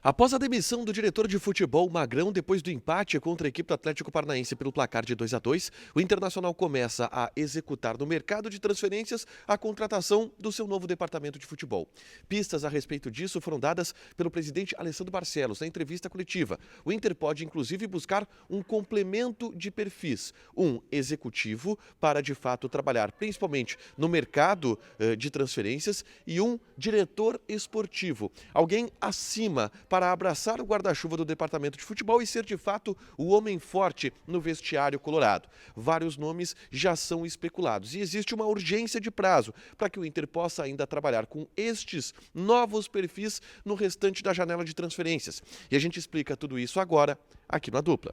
Após a demissão do diretor de futebol Magrão depois do empate contra a equipe do Atlético Paranaense pelo placar de 2-2, o Internacional começa a executar no mercado de transferências a contratação do seu novo departamento de futebol. Pistas a respeito disso foram dadas pelo presidente Alessandro Barcelos na entrevista coletiva. O Inter pode inclusive buscar um complemento de perfis, um executivo para de fato trabalhar principalmente no mercado de transferências e um diretor esportivo, alguém acima para abraçar o guarda-chuva do departamento de futebol e ser de fato o homem forte no vestiário colorado. Vários nomes já são especulados e existe uma urgência de prazo para que o Inter possa ainda trabalhar com estes novos perfis no restante da janela de transferências. E a gente explica tudo isso agora aqui na Dupla.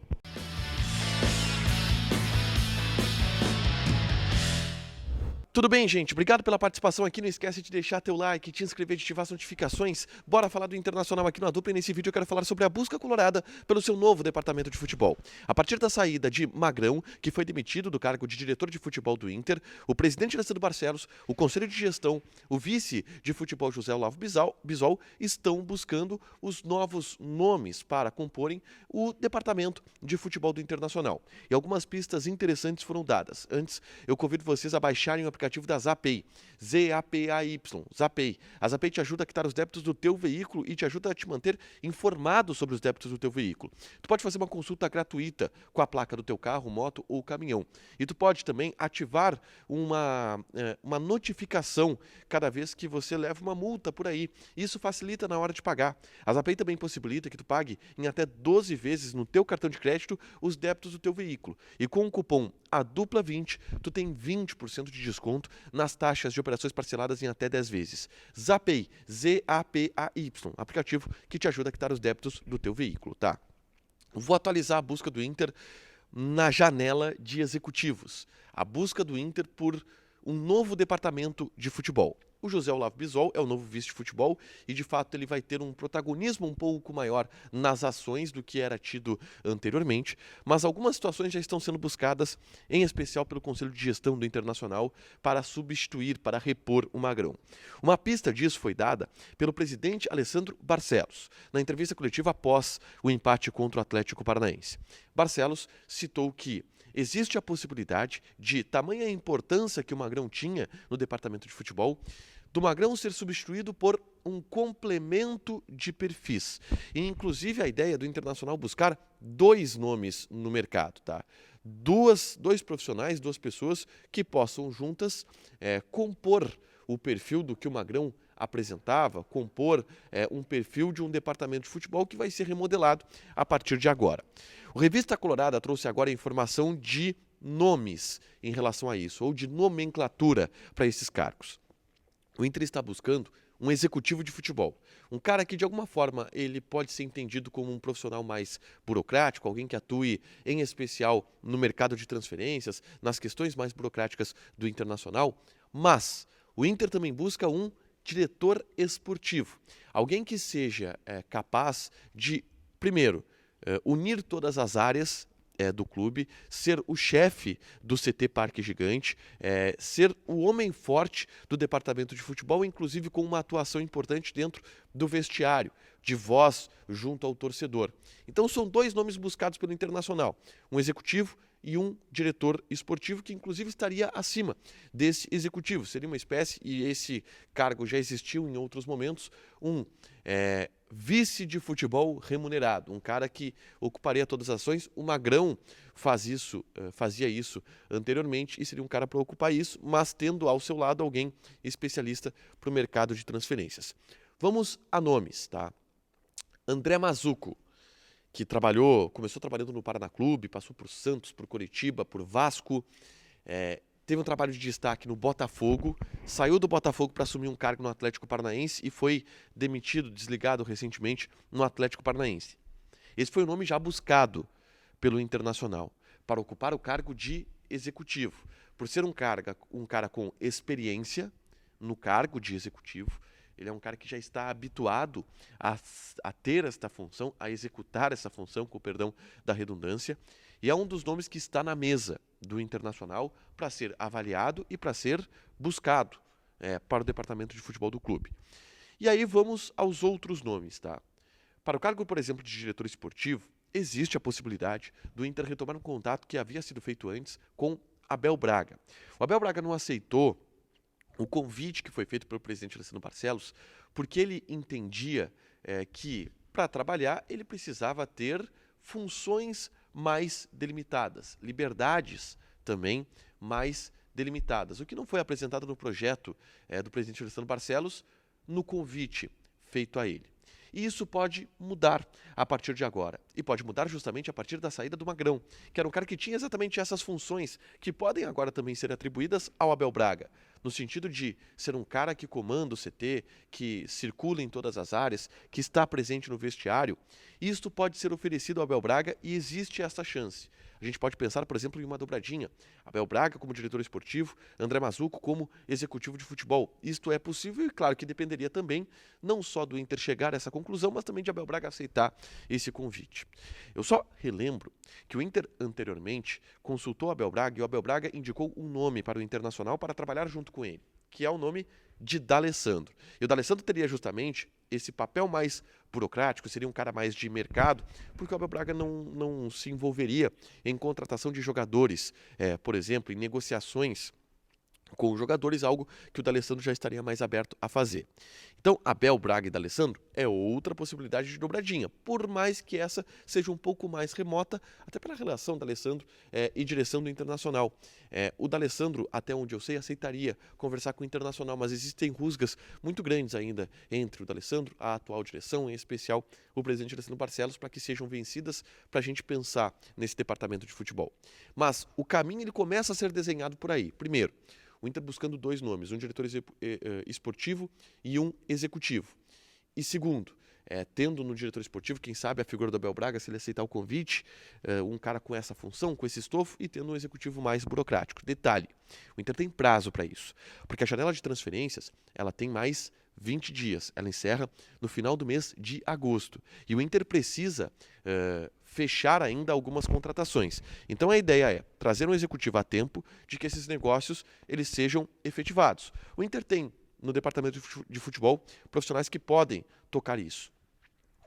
Tudo bem, gente? Obrigado pela participação aqui. Não esquece de deixar teu like, te inscrever, de ativar as notificações. Bora falar do Internacional aqui na Dupla e nesse vídeo eu quero falar sobre a busca colorada pelo seu novo departamento de futebol. A partir da saída de Magrão, que foi demitido do cargo de diretor de futebol do Inter, o presidente Alessandro Barcelos, o conselho de gestão, o vice de futebol José Olavo Bisol estão buscando os novos nomes para comporem o departamento de futebol do Internacional. E algumas pistas interessantes foram dadas. Antes, eu convido vocês a baixarem o aplicativo da Zapay, Z-A-P-A-Y, Zapay. A Zapay te ajuda a quitar os débitos do teu veículo e te ajuda a te manter informado sobre os débitos do teu veículo. Tu pode fazer uma consulta gratuita com a placa do teu carro, moto ou caminhão. E tu pode também ativar uma notificação cada vez que você leva uma multa por aí. Isso facilita na hora de pagar. A Zapay também possibilita que tu pague em até 12 vezes no teu cartão de crédito os débitos do teu veículo. E com o cupom ADUPLA20, tu tem 20% de desconto nas taxas de operações parceladas em até 10 vezes. Zapay, Z-A-P-A-Y, aplicativo que te ajuda a quitar os débitos do teu veículo, tá? Vou atualizar a busca do Inter na janela de executivos. A busca do Inter por um novo departamento de futebol. O José Olavo Bisol é o novo vice de futebol e, de fato, ele vai ter um protagonismo um pouco maior nas ações do que era tido anteriormente, mas algumas situações já estão sendo buscadas, em especial pelo Conselho de Gestão do Internacional, para substituir, para repor o Magrão. Uma pista disso foi dada pelo presidente Alessandro Barcelos, na entrevista coletiva após o empate contra o Atlético Paranaense. Barcelos citou que existe a possibilidade de tamanha importância que o Magrão tinha no departamento de futebol, do Magrão ser substituído por um complemento de perfis. E, inclusive, a ideia do Internacional buscar dois nomes no mercado, tá? Dois profissionais, duas pessoas que possam juntas compor o perfil do que o Magrão apresentava, compor um perfil de um departamento de futebol que vai ser remodelado a partir de agora. O Revista Colorada trouxe agora a informação de nomes em relação a isso, ou de nomenclatura para esses cargos. O Inter está buscando um executivo de futebol, um cara que de alguma forma ele pode ser entendido como um profissional mais burocrático, alguém que atue em especial no mercado de transferências, nas questões mais burocráticas do Internacional, mas o Inter também busca um diretor esportivo, alguém que seja capaz de, primeiro, unir todas as áreas do clube, ser o chefe do CT Parque Gigante, ser o homem forte do departamento de futebol, inclusive com uma atuação importante dentro do vestiário, de voz junto ao torcedor. Então são dois nomes buscados pelo Internacional, um executivo e um diretor esportivo que inclusive estaria acima desse executivo. Seria uma espécie, e esse cargo já existiu em outros momentos, um vice de futebol remunerado, um cara que ocuparia todas as ações. O Magrão fazia isso anteriormente e seria um cara para ocupar isso, mas tendo ao seu lado alguém especialista para o mercado de transferências. Vamos a nomes, tá? André Mazzuco, que começou trabalhando no Paraná Clube, passou por Santos, por Coritiba, por Vasco, teve um trabalho de destaque no Botafogo, saiu do Botafogo para assumir um cargo no Atlético Paranaense e foi desligado recentemente no Atlético Paranaense. Esse foi o nome já buscado pelo Internacional para ocupar o cargo de executivo, por ser um cara com experiência no cargo de executivo. Ele é um cara que já está habituado a ter esta função, a executar essa função, com o perdão da redundância, e é um dos nomes que está na mesa do Internacional para ser avaliado e para ser buscado para o departamento de futebol do clube. E aí vamos aos outros nomes, tá? Para o cargo, por exemplo, de diretor esportivo, existe a possibilidade do Inter retomar um contato que havia sido feito antes com Abel Braga. O Abel Braga não aceitou o convite que foi feito pelo presidente Alessandro Barcelos, porque ele entendia que, para trabalhar, ele precisava ter funções mais delimitadas, liberdades também mais delimitadas, o que não foi apresentado no projeto do presidente Alessandro Barcelos no convite feito a ele. E isso pode mudar a partir de agora. E pode mudar justamente a partir da saída do Magrão, que era um cara que tinha exatamente essas funções que podem agora também ser atribuídas ao Abel Braga, no sentido de ser um cara que comanda o CT, que circula em todas as áreas, que está presente no vestiário. Isto pode ser oferecido ao Abel Braga e existe essa chance. A gente pode pensar, por exemplo, em uma dobradinha. Abel Braga como diretor esportivo, André Mazzucco como executivo de futebol. Isto é possível e claro que dependeria também não só do Inter chegar a essa conclusão, mas também de Abel Braga aceitar esse convite. Eu só relembro que o Inter anteriormente consultou Abel Braga e o Abel Braga indicou um nome para o Internacional para trabalhar junto com ele, que é o nome de D'Alessandro. E o D'Alessandro teria justamente esse papel mais burocrático, seria um cara mais de mercado, porque o Abel Braga não se envolveria em contratação de jogadores, por exemplo, em negociações com os jogadores, algo que o D'Alessandro já estaria mais aberto a fazer. Então, Abel Braga e D'Alessandro é outra possibilidade de dobradinha, por mais que essa seja um pouco mais remota, até pela relação D'Alessandro e direção do Internacional. O D'Alessandro, até onde eu sei, aceitaria conversar com o Internacional, mas existem rusgas muito grandes ainda entre o D'Alessandro, a atual direção, em especial o presidente Alessandro Barcelos, para que sejam vencidas para a gente pensar nesse departamento de futebol. Mas o caminho ele começa a ser desenhado por aí. Primeiro, o Inter buscando dois nomes, um diretor esportivo e um executivo. E segundo, tendo no diretor esportivo, quem sabe a figura do Abel Braga, se ele aceitar o convite, um cara com essa função, com esse estofo, e tendo um executivo mais burocrático. Detalhe, o Inter tem prazo para isso, porque a janela de transferências ela tem mais 20 dias, ela encerra no final do mês de agosto. E o Inter precisa fechar ainda algumas contratações. Então a ideia é trazer um executivo a tempo de que esses negócios eles sejam efetivados. O Inter tem no departamento de futebol profissionais que podem tocar isso.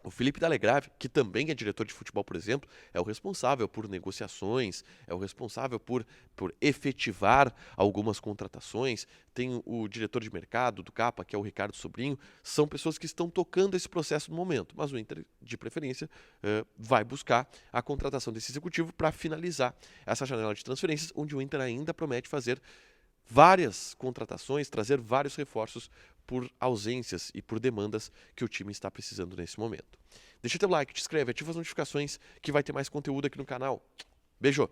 O Felipe D'Alegrave, que também é diretor de futebol, por exemplo, é o responsável por negociações, é o responsável por efetivar algumas contratações. Tem o diretor de mercado do Capa, que é o Ricardo Sobrinho. São pessoas que estão tocando esse processo no momento. Mas o Inter, de preferência, vai buscar a contratação desse executivo para finalizar essa janela de transferências, onde o Inter ainda promete fazer várias contratações, trazer vários reforços por ausências e por demandas que o time está precisando nesse momento. Deixa teu like, te inscreve, ativa as notificações que vai ter mais conteúdo aqui no canal. Beijo!